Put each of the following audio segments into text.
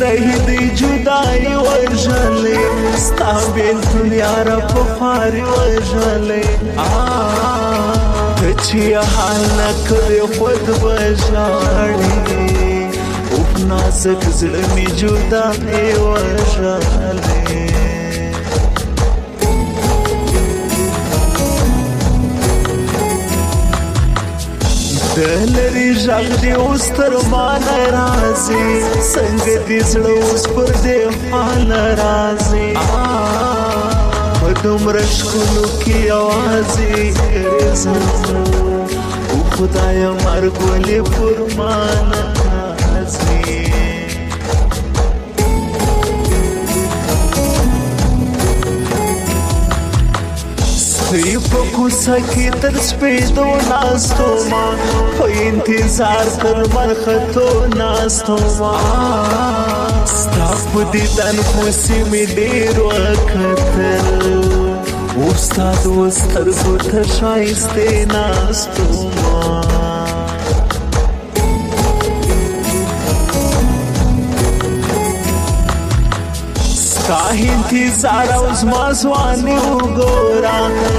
رہی دی جدائی وژلے ستا بیلتون یارا په خواري وژلې ته چې حال نه کوې خود به ژاړې اوف نازک زړه مې جدائی وژلې د لرې غږ دې اوس تر ما نه راځي څنګه دې زړه اوس پر دې حاله راځي په دومره ښکلو کې یوازې ګرځم او خدایه مرګ ولې پر ما نه راځي تی په کوڅه کې تر سپېدو ناستو ما په انتظار تر مرختو ناستو ما ستا په دیدن خوسي مې ډېر وکتل اوس ستا د سترګو ته ښایستې ناستو ما کا انتظار او زما ځواني وګوره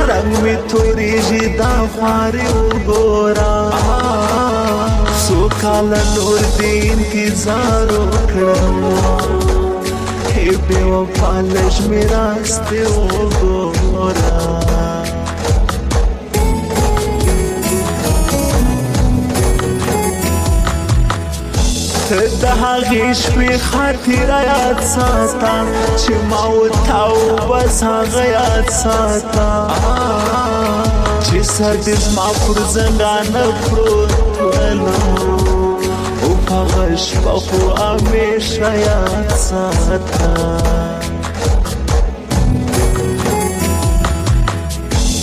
رنګ مې تورېږي دا خواري وګوره څو کاله نور دې انتظار وکړم هی بې وفا لږ مې راستې وګوره ته د هغې شپې خاطره یاد ساته چې ما وتا و بس هغه یاد ساته چې سر دې زما پر زنګانه پروت ولو او په هغه شپه خو همیشه یاد ساته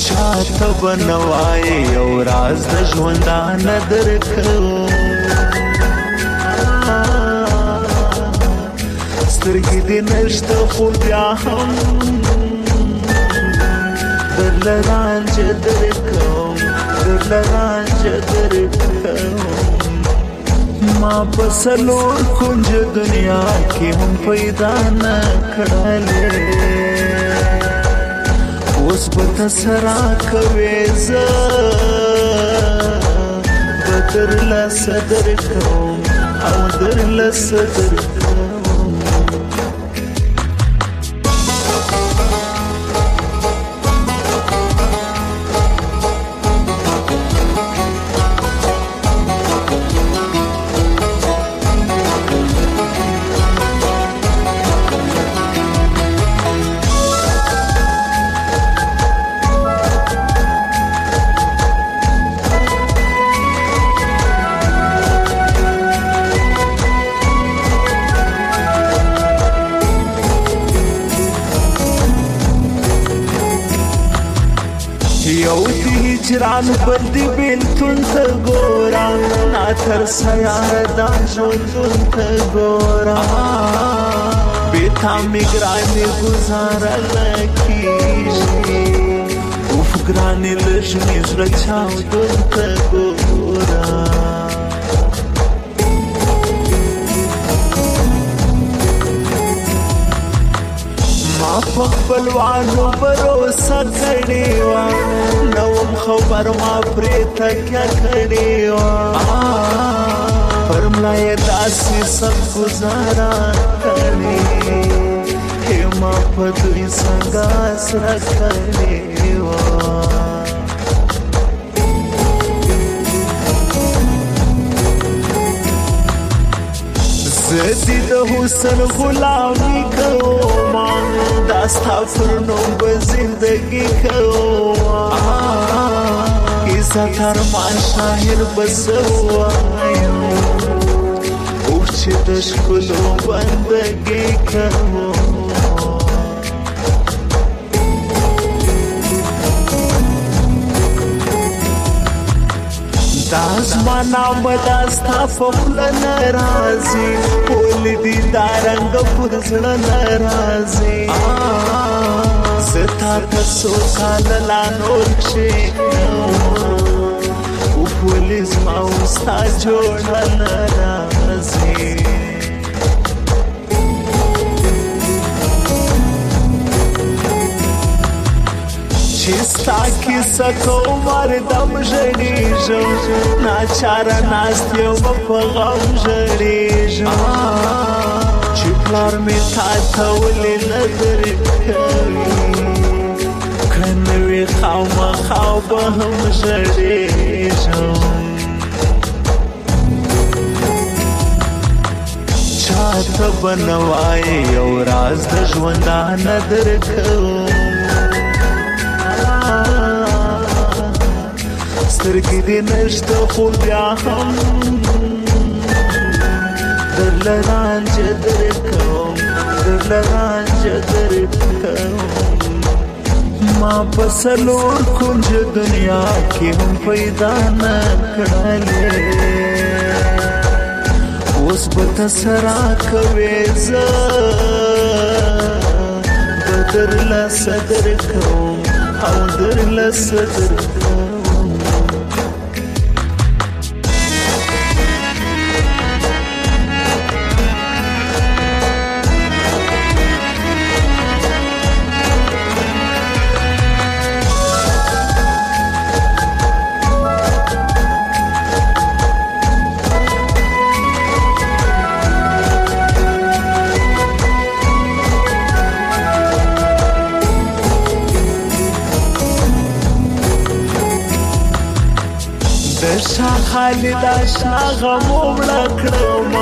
چاته به نه وایې یو راز د ژوندانه درکوم سترګې دې نشته خو بیا هم درله رانجه درکوم درله رانجه درکوم ما په څلور کنجه دنیا کې هم پیدا نه کړلې اوس به ته څه راکوې زه به درله څه درکوم او درله څه درکوم یو دی هجران بل دی بیلتون ته ګوره ناترسه یاره دا ژوندون ته ګوره بې تا مې ګرانې ګزاره نه کېږي اوف ګرانې لږ مې زړه چاودون ته ګوره ما په خپلوانو بروسه کړې وه نه وم خبر ما پرې تکیه کړې وه پر ملا یې داسې سخت ګزاره کړې هې ما په دوی څنګه سره کړې وه زه دې د حسن غلامي کومه دا ستا پر نوم به زندګي کومه عزت ارمان شاعر به زه وایم اوس چې د ښکلو بندګي کومه دا زما نامه دا ستا په خوله نه راځي ولې دې دا رنګ پر زړه نه راځي زه تا ته څو کاله لا نور کښېنم اوف ولې زما او ستا جوړه نه راځي چې ستا کیسه کوم هردم ژړېږم ناچاره ناست یم په غم ژړېږم چې پلار مې تا ته ولې نه درکوي که نه وي خامخا به هم ژړېږم چاته به نه وایې یو راز د ژوندانه درکوم سترګې دې نشته خو بیا هم درله رانجه درکوم درله رانجه درکوم ما په څلور کونج دنیا کې هم پیدا نه کړلې اوس به ته څه راکوې زه به درله څه درکوم او درله څه درکوم شاه خالد اشنا غمو مړه کړم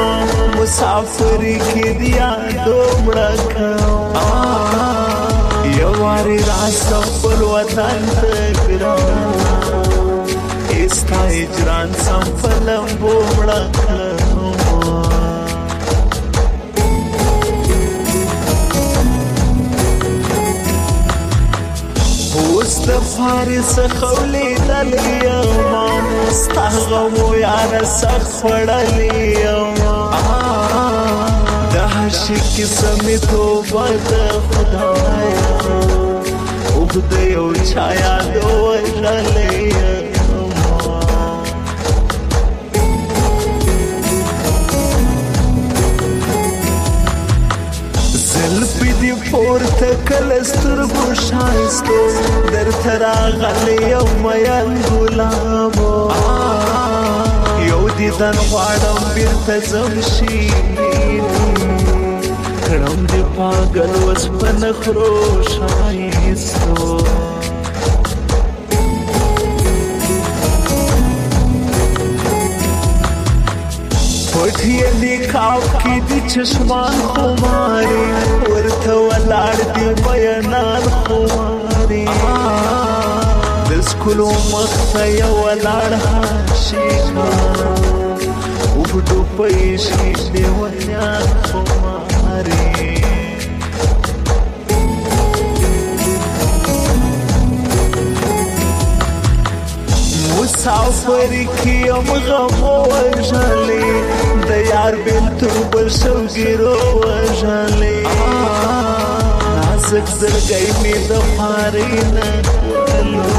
مسافري کې د یادو مړه کړم یو وارې راسه خپل وطن ته ګرانه ستا هجران سم په لمبو مړه کړم اوس د فارس خولیدلی یم ستا غمو یاره سخت خوړلی یم د هر شي کیسه مې توبه د خدایه اوږد یو چا یاد وژلی یم زلفې دې پورته کله سترګو ښایستو درته راغلی یم مین ګلابو یو دیدن غواړم بیرته ځم شیریني کړم دې پاگل اوس په نخرو ښایستو پټ یې نقاب کې دي چشمان خماري ورته ولاړ دي مینان خماري د ښکلو مخ ته یې ولاړ عاشقه اوږدو پیشي لیونیان خماري مسافر کې یم غمو وژلی د یار بېلتون بل شوګیرو وژلی نازک زړګی مې د خوارۍ نه کولو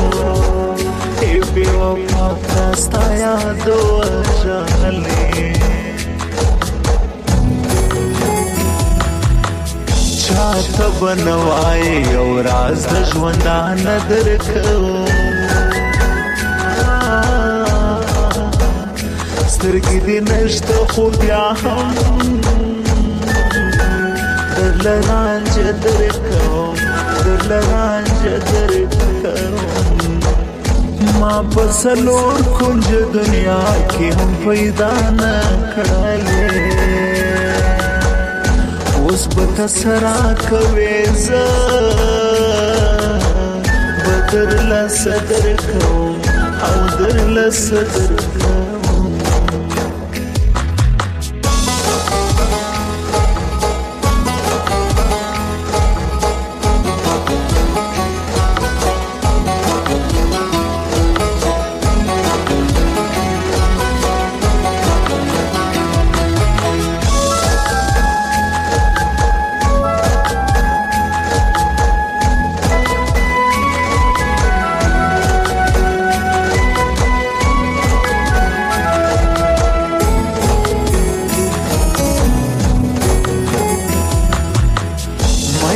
ای بې وفا تا ستا یادو وژلی چاته به نه وایې یو راز د ژوندانه درکوم سترګې دې نشته خو بیا هم درله رانجه درکوم درله رانجه درکوم ما په څلور کونج دنیا کې هم پیدا نه کړلې اوس به ته څه راکوې زه به درله څه درکوم او درله څه درکوم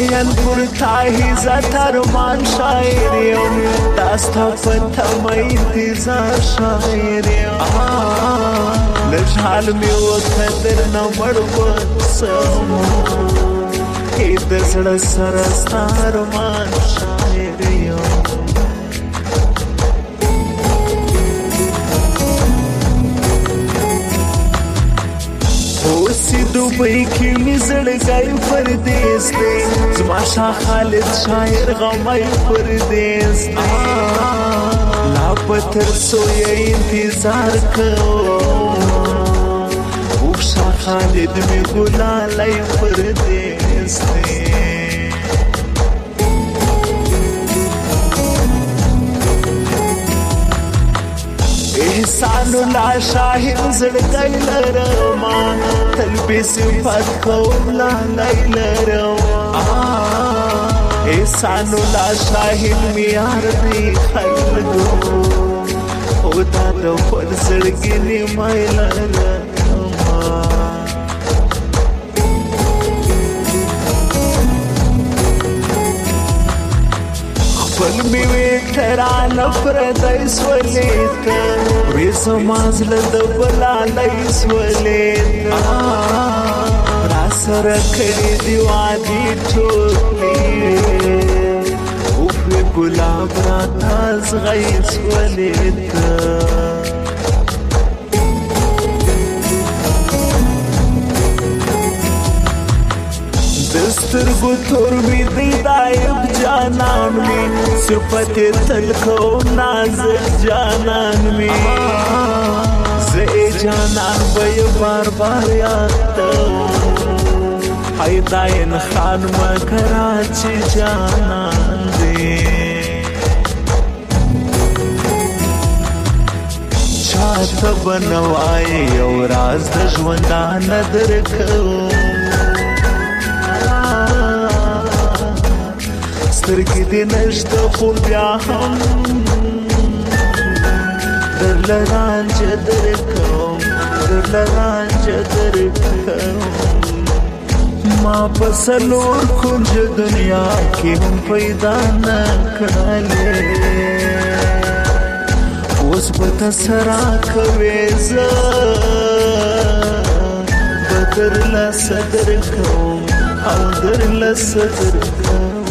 مین پر تاهی زتر مان شاعریم داستا پتم انتظار شاعریم لجحال می وقدر نمړ وسم ای دزړه سره ستار مان شاعریم اوسی دوبئی کی می زړګی پردیس دی زما شاه خالد شاعر غمای پردیس دی لا پتر سوی انتظار کوم شاه خالد می ګلالای پردیس دی احسان الله شاهد زړګی لرما تل به صفات کوم لالای لرما احسان الله شاهد میار دی خلګو او دا د خپل زړګي نیمای لرما خپل می وکران پردای سولیت وی سماز لد بلالای سولیت را سره کړي دی وادي ټوکلي اوف ګلاب را تاز غي سولیت دستر گتور می دیدایب جانان می صفت تلکو نازک جانان می زی جانان بی بار بار یادتا حیدائن خان مکراچی جانان دی چاہتا بنوائی او راز دجوندان درکو سترګې دې نشته خو بیا هم درله رانجه درکوم درله رانجه درکوم ما په څلور کنج دنیا کې هم پیدا نه کړلې اوس به ته سره کوې زه به درله څه درکوم او درله څه درکوم